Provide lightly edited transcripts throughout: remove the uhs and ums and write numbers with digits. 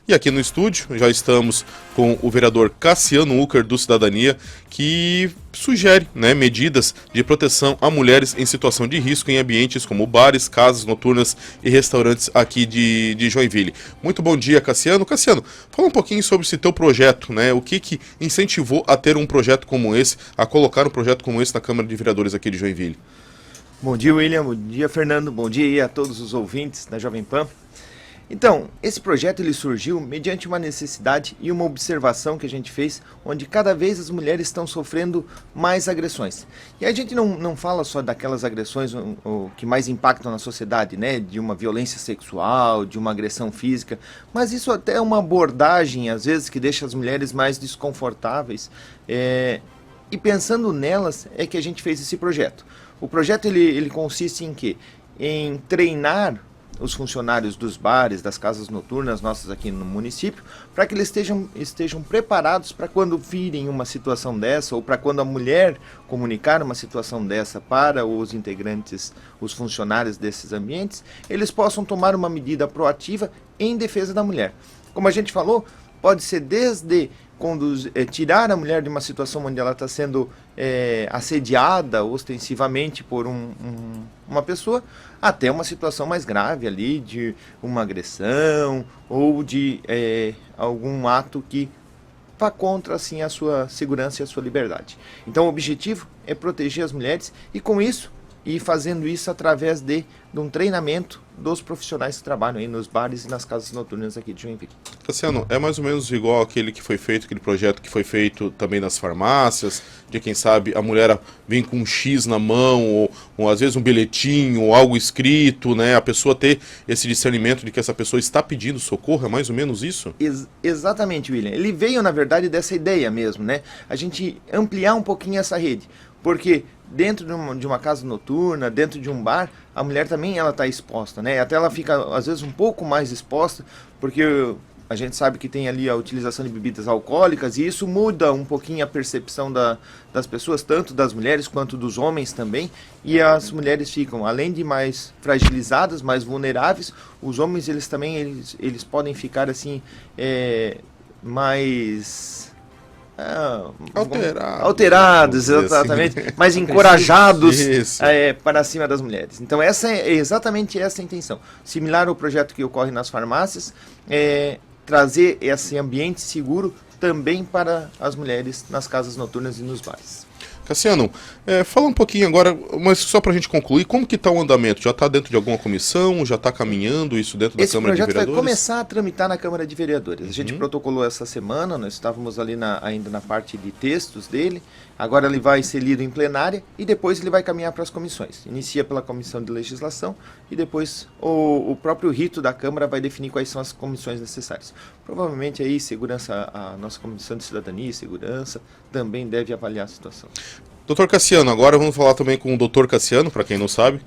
E aqui no estúdio já estamos com o vereador Cassiano Ucker, do Cidadania, que sugere, né, medidas de proteção a mulheres em situação de risco em ambientes como bares, casas noturnas e restaurantes aqui de Joinville. Muito bom dia, Cassiano. Cassiano, fala um pouquinho sobre esse teu projeto, né? O que incentivou a ter um projeto como esse, a colocar um projeto como esse na Câmara de Vereadores aqui de Joinville? Bom dia, William. Bom dia, Fernando. Bom dia a todos os ouvintes da Jovem Pan. Então, esse projeto ele surgiu mediante uma necessidade e uma observação que a gente fez, onde cada vez as mulheres estão sofrendo mais agressões. E a gente não fala só daquelas agressões que mais impactam na sociedade, né? De uma violência sexual, de uma agressão física, mas isso até é uma abordagem, às vezes, que deixa as mulheres mais desconfortáveis. E pensando nelas é que a gente fez esse projeto. O projeto ele consiste em quê? Em treinar os funcionários dos bares, das casas noturnas nossas aqui no município, para que eles estejam preparados para quando virem uma situação dessa, ou para quando a mulher comunicar uma situação dessa para os integrantes, os funcionários desses ambientes, eles possam tomar uma medida proativa em defesa da mulher. Como a gente falou, pode ser desde tirar a mulher de uma situação onde ela está sendo assediada ostensivamente por uma pessoa, até uma situação mais grave ali, de uma agressão ou de algum ato que vá contra assim, a sua segurança e a sua liberdade. Então o objetivo é proteger as mulheres e com isso, e fazendo isso através de um treinamento dos profissionais que trabalham aí nos bares e nas casas noturnas aqui de Joinville. Cassiano, é mais ou menos igual aquele projeto que foi feito também nas farmácias, de quem sabe a mulher vem com um X na mão, ou às vezes um bilhetinho, ou algo escrito, né? A pessoa ter esse discernimento de que essa pessoa está pedindo socorro, é mais ou menos isso? Exatamente, William. Ele veio, na verdade, dessa ideia mesmo, né? A gente ampliar um pouquinho essa rede, porque dentro de uma casa noturna, dentro de um bar, a mulher também ela está exposta, né? Até ela fica, às vezes, um pouco mais exposta, porque a gente sabe que tem ali a utilização de bebidas alcoólicas e isso muda um pouquinho a percepção das pessoas, tanto das mulheres quanto dos homens também. E as mulheres ficam, além de mais fragilizadas, mais vulneráveis, os homens eles também eles podem ficar assim mais alterados, exatamente, assim, mais encorajados para cima das mulheres. Então essa é exatamente essa a intenção. Similar ao projeto que ocorre nas farmácias, trazer esse ambiente seguro também para as mulheres nas casas noturnas e nos bares. Cassiano, fala um pouquinho agora, mas só para a gente concluir, como que está o andamento? Já está dentro de alguma comissão? Já está caminhando isso dentro da Câmara de Vereadores? Esse projeto vai começar a tramitar na Câmara de Vereadores. A gente protocolou essa semana, nós estávamos ali ainda na parte de textos dele, agora ele vai ser lido em plenária e depois ele vai caminhar para as comissões. Inicia pela Comissão de Legislação e depois o próprio rito da Câmara vai definir quais são as comissões necessárias. Provavelmente aí a nossa Comissão de Cidadania e Segurança também deve avaliar a situação. Doutor Cassiano, agora vamos falar também com o doutor Cassiano, para quem não sabe.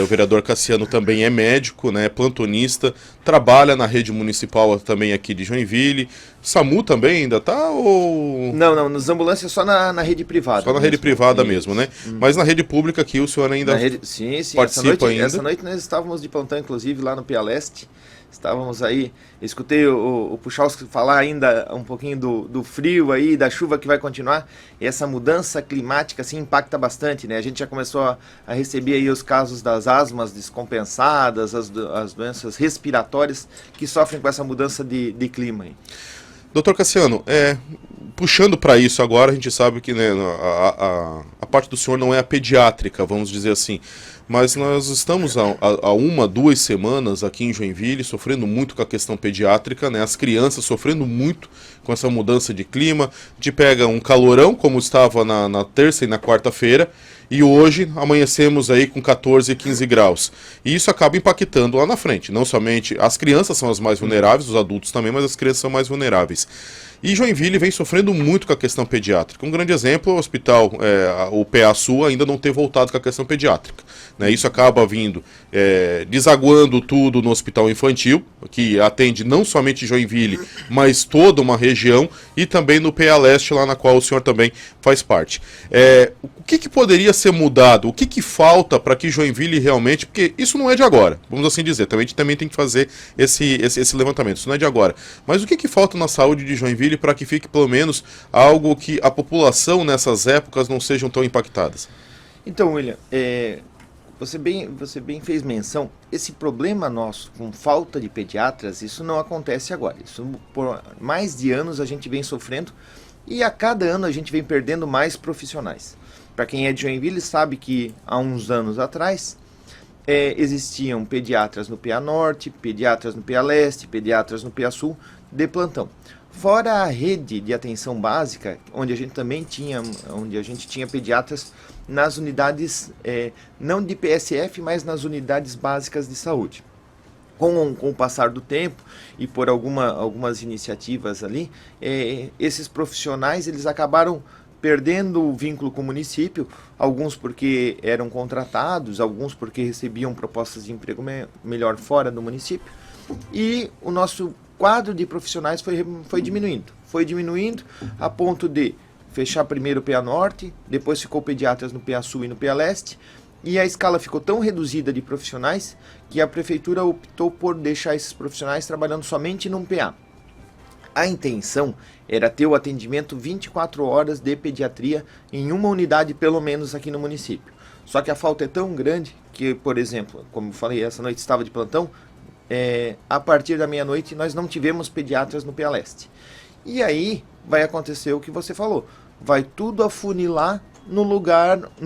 O vereador Cassiano também é médico, né, plantonista, trabalha na rede municipal também aqui de Joinville. SAMU também ainda tá? Ou... Não, nas ambulâncias só na rede privada. Só na rede privada mesmo, né? Mas na rede pública aqui o senhor ainda sim, participa ainda? Essa noite nós estávamos de plantão, inclusive, lá no Pia Leste. Estávamos aí, escutei o Puchalski falar ainda um pouquinho do frio aí, da chuva que vai continuar, e essa mudança climática assim impacta bastante, né? A gente já começou a receber aí os casos das asmas descompensadas, as doenças respiratórias que sofrem com essa mudança de clima aí. Doutor Cassiano, puxando para isso agora, a gente sabe que, né, a parte do senhor não é a pediátrica, vamos dizer assim, mas nós estamos há 2 semanas aqui em Joinville sofrendo muito com a questão pediátrica, né, as crianças sofrendo muito com essa mudança de clima. A gente pega um calorão, como estava na terça e na quarta-feira, e hoje amanhecemos aí com 14 e 15 graus. E isso acaba impactando lá na frente. Não somente as crianças são as mais vulneráveis, os adultos também, mas as crianças são mais vulneráveis. E Joinville vem sofrendo muito com a questão pediátrica. Um grande exemplo, o hospital, o PA Sul ainda não ter voltado com a questão pediátrica, né? Isso acaba vindo, desaguando tudo no hospital infantil, que atende não somente Joinville, mas toda uma região, e também no PA Leste, lá na qual o senhor também faz parte. O que poderia ser mudado? O que falta para que Joinville realmente... Porque isso não é de agora, vamos assim dizer. Também a gente também tem que fazer esse levantamento. Isso não é de agora. Mas o que falta na saúde de Joinville para que fique pelo menos algo que a população nessas épocas não sejam tão impactadas? Então, William, você bem fez menção, esse problema nosso com falta de pediatras, isso não acontece agora. Isso por mais de anos a gente vem sofrendo e a cada ano a gente vem perdendo mais profissionais. Para quem é de Joinville sabe que há uns anos atrás existiam pediatras no PA Norte, pediatras no PA Leste, pediatras no PA Sul de plantão. Fora a rede de atenção básica, onde a gente também tinha, pediatras nas unidades, não de PSF, mas nas unidades básicas de saúde. Com o passar do tempo e por algumas iniciativas ali, esses profissionais eles acabaram perdendo o vínculo com o município, alguns porque eram contratados, alguns porque recebiam propostas de emprego melhor fora do município, e o nosso quadro de profissionais foi diminuindo a ponto de fechar primeiro o PA Norte, depois ficou pediatras no PA Sul e no PA Leste, e a escala ficou tão reduzida de profissionais que a prefeitura optou por deixar esses profissionais trabalhando somente num PA. A intenção era ter o atendimento 24 horas de pediatria em uma unidade pelo menos aqui no município. Só que a falta é tão grande que, por exemplo, como eu falei, essa noite estava de plantão, a partir da meia-noite nós não tivemos pediatras no PA Leste. E aí vai acontecer o que você falou, vai tudo afunilar no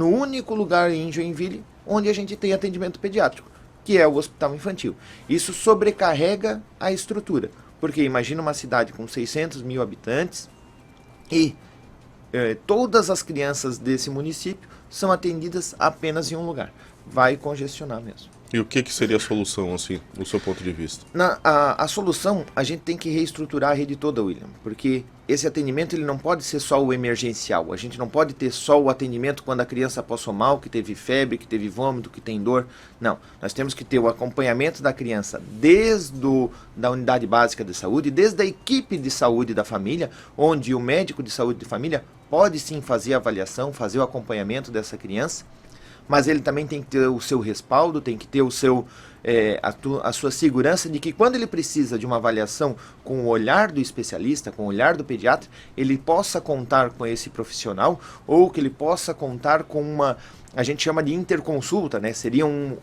único lugar em Joinville onde a gente tem atendimento pediátrico, que é o Hospital Infantil. Isso sobrecarrega a estrutura, porque imagina uma cidade com 600 mil habitantes e todas as crianças desse município são atendidas apenas em um lugar. Vai congestionar mesmo. E o que seria a solução, assim, do seu ponto de vista? A solução, a gente tem que reestruturar a rede toda, William, porque esse atendimento ele não pode ser só o emergencial. A gente não pode ter só o atendimento quando a criança passou mal, que teve febre, que teve vômito, que tem dor. Não, nós temos que ter o acompanhamento da criança desde da unidade básica de saúde, desde a equipe de saúde da família, onde o médico de saúde de família pode sim fazer a avaliação, fazer o acompanhamento dessa criança, mas ele também tem que ter o seu respaldo, tem que ter a sua segurança de que quando ele precisa de uma avaliação com o olhar do especialista, com o olhar do pediatra, ele possa contar com esse profissional ou que ele possa contar com a gente chama de interconsulta, né? Seria um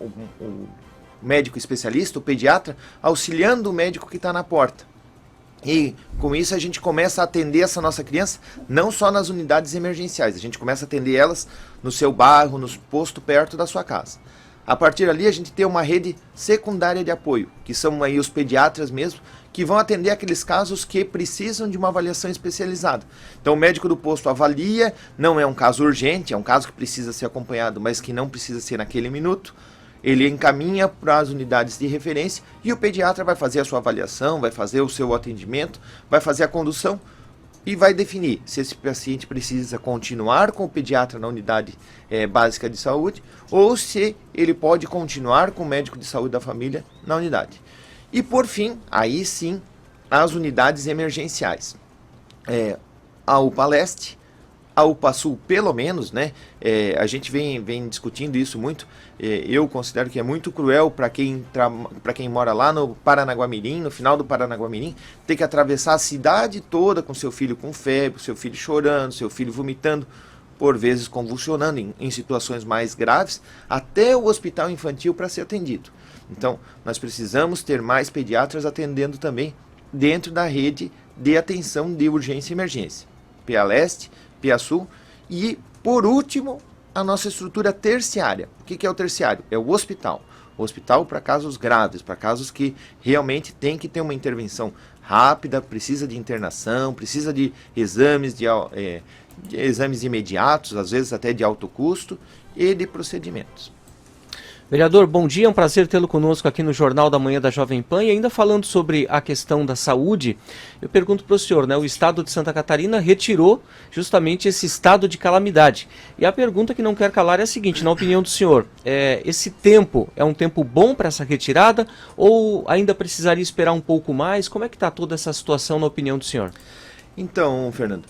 médico especialista, o pediatra, auxiliando o médico que está na porta. E com isso a gente começa a atender essa nossa criança não só nas unidades emergenciais, a gente começa a atender elas no seu bairro, no posto perto da sua casa. A partir dali a gente tem uma rede secundária de apoio, que são aí os pediatras mesmo, que vão atender aqueles casos que precisam de uma avaliação especializada. Então o médico do posto avalia, não é um caso urgente, é um caso que precisa ser acompanhado, mas que não precisa ser naquele minuto. Ele encaminha para as unidades de referência e o pediatra vai fazer a sua avaliação, vai fazer o seu atendimento, vai fazer a condução e vai definir se esse paciente precisa continuar com o pediatra na unidade básica de saúde ou se ele pode continuar com o médico de saúde da família na unidade. E por fim, aí sim, as unidades emergenciais. A UPA Leste, a UPA Sul, pelo menos, né? A gente vem discutindo isso muito. Eu considero que é muito cruel para quem mora lá no Paranaguamirim, no final do Paranaguamirim, ter que atravessar a cidade toda com seu filho com febre, seu filho chorando, seu filho vomitando, por vezes convulsionando em situações mais graves, até o hospital infantil para ser atendido. Então, nós precisamos ter mais pediatras atendendo também dentro da rede de atenção de urgência e emergência. PA Leste, PA Sul e, por último, a nossa estrutura terciária. O que é o terciário? É o hospital. O hospital para casos graves, para casos que realmente tem que ter uma intervenção rápida, precisa de internação, precisa de exames, de exames imediatos, às vezes até de alto custo, e de procedimentos. Vereador, bom dia, é um prazer tê-lo conosco aqui no Jornal da Manhã da Jovem Pan. E ainda falando sobre a questão da saúde, eu pergunto para o senhor, né? O estado de Santa Catarina retirou justamente esse estado de calamidade. E a pergunta que não quer calar é a seguinte, na opinião do senhor, esse tempo é um tempo bom para essa retirada ou ainda precisaria esperar um pouco mais? Como é que está toda essa situação na opinião do senhor? Então, Fernando,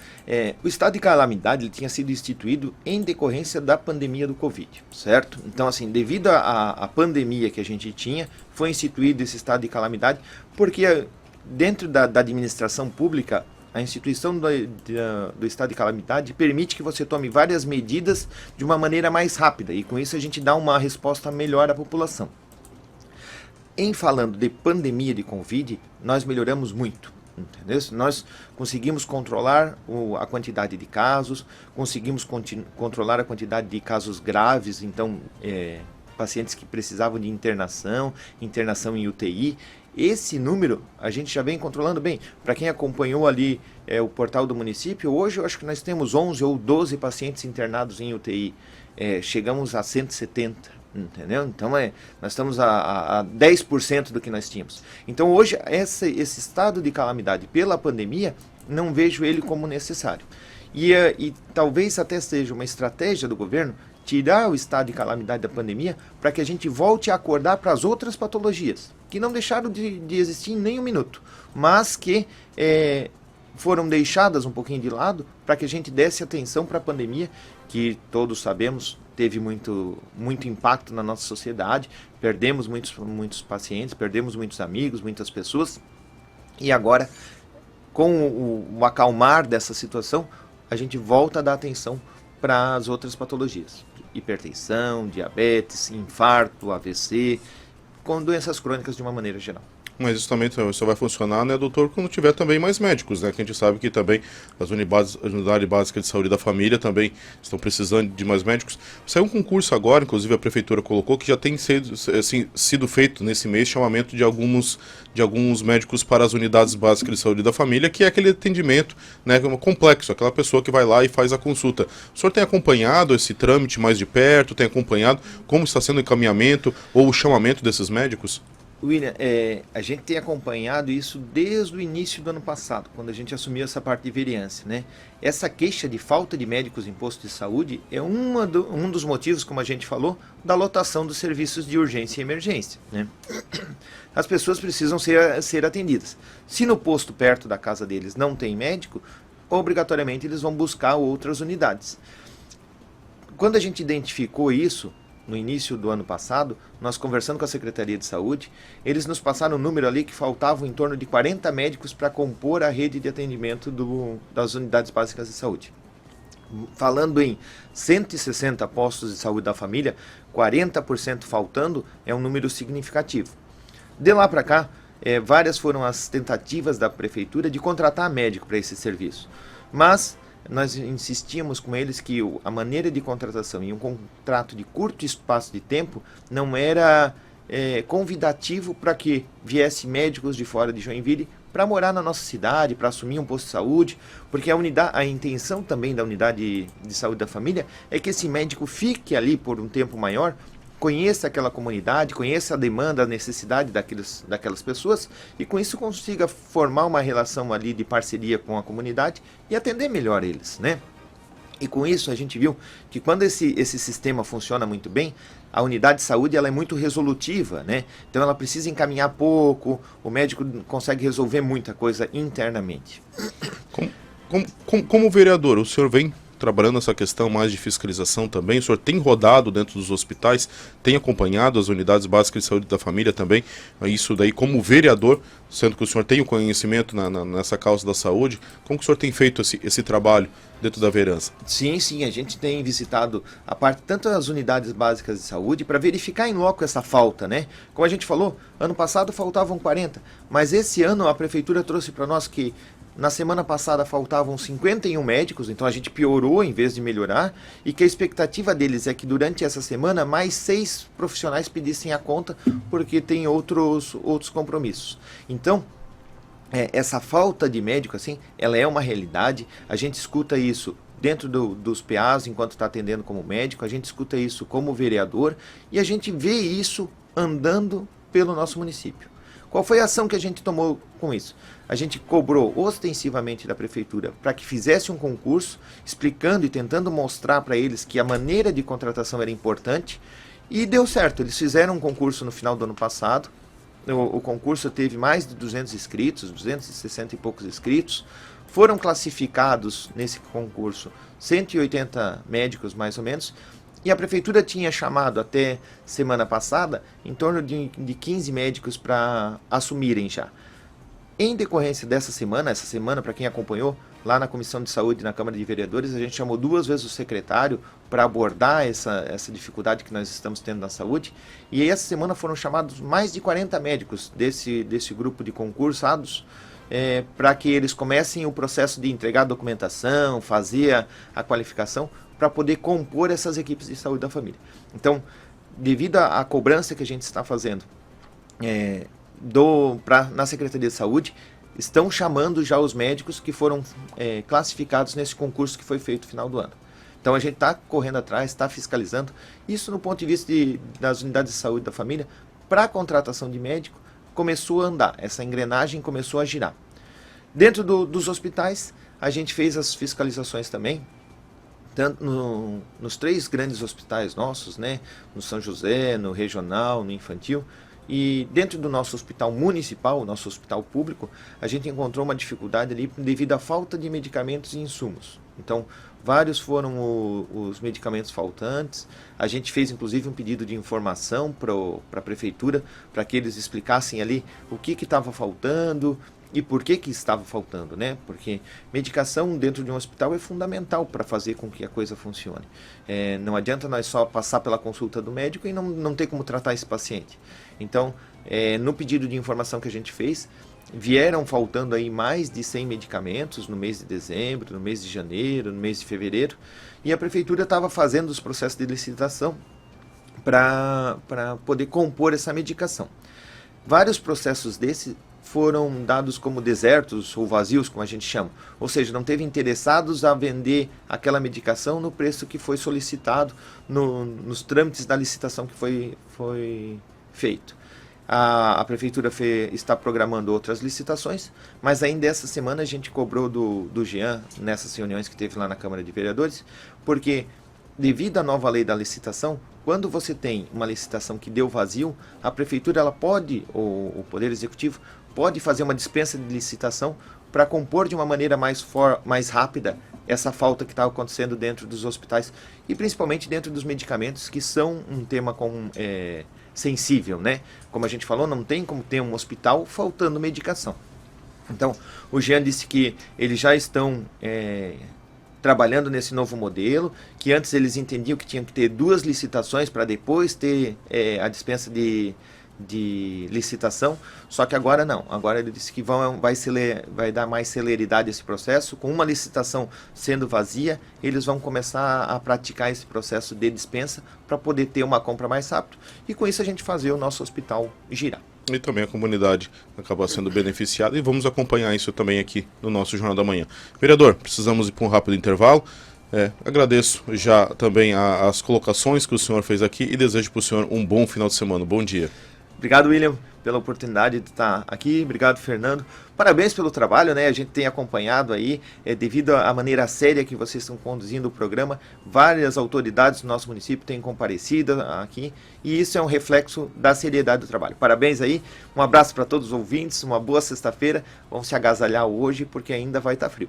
o estado de calamidade ele tinha sido instituído em decorrência da pandemia do Covid, certo? Então, assim, devido à pandemia que a gente tinha, foi instituído esse estado de calamidade, porque dentro da administração pública, a instituição do estado de calamidade permite que você tome várias medidas de uma maneira mais rápida, e com isso a gente dá uma resposta melhor à população. Em falando de pandemia de Covid, nós melhoramos muito. Entendeu? Nós conseguimos controlar a quantidade de casos, conseguimos controlar a quantidade de casos graves, então pacientes que precisavam de internação em UTI. Esse número a gente já vem controlando bem. Para quem acompanhou ali o portal do município, hoje eu acho que nós temos 11 ou 12 pacientes internados em UTI. Chegamos a 170. Entendeu? Então nós estamos a 10% do que nós tínhamos. Então hoje esse estado de calamidade pela pandemia, não vejo ele como necessário. E talvez até seja uma estratégia do governo tirar o estado de calamidade da pandemia para que a gente volte a acordar para as outras patologias, que não deixaram de existir em nem um minuto, mas que foram deixadas um pouquinho de lado para que a gente desse atenção para a pandemia, que todos sabemos teve muito impacto na nossa sociedade, perdemos muitos pacientes, perdemos muitos amigos, muitas pessoas, e agora, com o acalmar dessa situação, a gente volta a dar atenção para as outras patologias, hipertensão, diabetes, infarto, AVC, com doenças crônicas de uma maneira geral. Mas isso também só vai funcionar, né, doutor, quando tiver também mais médicos, né? Que a gente sabe que também as unidades básicas de saúde da família também estão precisando de mais médicos. Saiu um concurso agora, inclusive a prefeitura colocou, que já tem sido feito nesse mês, chamamento de alguns médicos para as unidades básicas de saúde da família, que é aquele atendimento, né, complexo, aquela pessoa que vai lá e faz a consulta. O senhor tem acompanhado esse trâmite mais de perto, tem acompanhado como está sendo o encaminhamento ou o chamamento desses médicos? William, a gente tem acompanhado isso desde o início do ano passado, quando a gente assumiu essa parte de vereança, né? Essa queixa de falta de médicos em posto de saúde é um dos motivos, como a gente falou, da lotação dos serviços de urgência e emergência, né? As pessoas precisam ser atendidas. Se no posto perto da casa deles não tem médico, obrigatoriamente eles vão buscar outras unidades. Quando a gente identificou isso, no início do ano passado, nós conversando com a Secretaria de Saúde, eles nos passaram um número ali que faltavam em torno de 40 médicos para compor a rede de atendimento das unidades básicas de saúde. Falando em 160 postos de saúde da família, 40% faltando é um número significativo. De lá para cá, várias foram as tentativas da prefeitura de contratar médico para esse serviço, mas nós insistíamos com eles que a maneira de contratação em um contrato de curto espaço de tempo não era convidativo para que viesse médicos de fora de Joinville para morar na nossa cidade, para assumir um posto de saúde, porque a intenção também da unidade de saúde da família é que esse médico fique ali por um tempo maior, conheça aquela comunidade, conheça a demanda, a necessidade daquelas pessoas e com isso consiga formar uma relação ali de parceria com a comunidade e atender melhor eles, né? E com isso a gente viu que quando esse sistema funciona muito bem, a unidade de saúde ela é muito resolutiva, né? Então ela precisa encaminhar pouco, o médico consegue resolver muita coisa internamente. Como vereador, o senhor vem trabalhando essa questão mais de fiscalização também, o senhor tem rodado dentro dos hospitais, tem acompanhado as unidades básicas de saúde da família também, isso daí como vereador, sendo que o senhor tem o conhecimento nessa causa da saúde, como que o senhor tem feito esse trabalho dentro da vereança? Sim, a gente tem visitado tanto as unidades básicas de saúde para verificar em loco essa falta, né? Como a gente falou, ano passado faltavam 40, mas esse ano a prefeitura trouxe para nós que na semana passada faltavam 51 médicos, então a gente piorou em vez de melhorar, e que a expectativa deles é que durante essa semana mais 6 profissionais pedissem a conta, porque tem outros compromissos. Então, essa falta de médico, assim, ela é uma realidade, a gente escuta isso dentro dos PAs, enquanto está atendendo como médico, a gente escuta isso como vereador, e a gente vê isso andando pelo nosso município. Qual foi a ação que a gente tomou com isso? A gente cobrou ostensivamente da prefeitura para que fizesse um concurso, explicando e tentando mostrar para eles que a maneira de contratação era importante, e deu certo. Eles fizeram um concurso no final do ano passado, o concurso teve mais de 200 inscritos, 260 e poucos inscritos. Foram classificados nesse concurso 180 médicos, mais ou menos, e a prefeitura tinha chamado até semana passada em torno de 15 médicos para assumirem já. Em decorrência dessa semana, essa semana, para quem acompanhou, lá na Comissão de Saúde na Câmara de Vereadores, a gente chamou 2 vezes o secretário para abordar essa dificuldade que nós estamos tendo na saúde. E aí, essa semana foram chamados mais de 40 médicos desse grupo de concursados, para que eles comecem o processo de entregar a documentação, fazer a qualificação, para poder compor essas equipes de saúde da família. Então, devido à cobrança que a gente está fazendo na Secretaria de Saúde, estão chamando já os médicos que foram classificados nesse concurso que foi feito no final do ano. Então a gente está correndo atrás, está fiscalizando. Isso no ponto de vista das unidades de saúde da família, para a contratação de médico, começou a andar, essa engrenagem começou a girar. Dentro dos hospitais, a gente fez as fiscalizações também, tanto nos 3 grandes hospitais nossos, né, no São José, no regional, no infantil, e dentro do nosso hospital municipal, nosso hospital público, a gente encontrou uma dificuldade ali devido à falta de medicamentos e insumos. Então, vários foram os medicamentos faltantes. A gente fez, inclusive, um pedido de informação para a prefeitura, para que eles explicassem ali o que estava faltando e por que estava faltando, né? Porque medicação dentro de um hospital é fundamental para fazer com que a coisa funcione. Não adianta nós só passar pela consulta do médico e não ter como tratar esse paciente. Então, no pedido de informação que a gente fez, vieram faltando aí mais de 100 medicamentos no mês de dezembro, no mês de janeiro, no mês de fevereiro, e a prefeitura estava fazendo os processos de licitação para poder compor essa medicação. Vários processos desses foram dados como desertos ou vazios, como a gente chama, ou seja, não teve interessados a vender aquela medicação no preço que foi solicitado nos trâmites da licitação que foi feito. A prefeitura está programando outras licitações, mas ainda essa semana a gente cobrou do Jean, nessas reuniões que teve lá na Câmara de Vereadores, porque devido à nova lei da licitação, quando você tem uma licitação que deu vazio, a prefeitura ela pode, o Poder Executivo, pode fazer uma dispensa de licitação para compor de uma maneira mais rápida essa falta que está acontecendo dentro dos hospitais e principalmente dentro dos medicamentos, que são um tema sensível, né? Como a gente falou, não tem como ter um hospital faltando medicação. Então, o Jean disse que eles já estão trabalhando nesse novo modelo, que antes eles entendiam que tinham que ter 2 licitações para depois ter a dispensa de licitação, só que agora não. Agora ele disse que vai dar mais celeridade a esse processo. Com uma licitação sendo vazia, eles vão começar a praticar esse processo de dispensa para poder ter uma compra mais rápido e com isso a gente fazer o nosso hospital girar. E também a comunidade acaba sendo beneficiada e vamos acompanhar isso também aqui no nosso Jornal da Manhã. Vereador, precisamos ir para um rápido intervalo. Agradeço já também as colocações que o senhor fez aqui e desejo para o senhor um bom final de semana. Bom dia. Obrigado, William, pela oportunidade de estar aqui. Obrigado, Fernando. Parabéns pelo trabalho, né? A gente tem acompanhado aí, devido à maneira séria que vocês estão conduzindo o programa, várias autoridades do nosso município têm comparecido aqui e isso é um reflexo da seriedade do trabalho. Parabéns aí, um abraço para todos os ouvintes, uma boa sexta-feira. Vamos se agasalhar hoje porque ainda vai estar frio.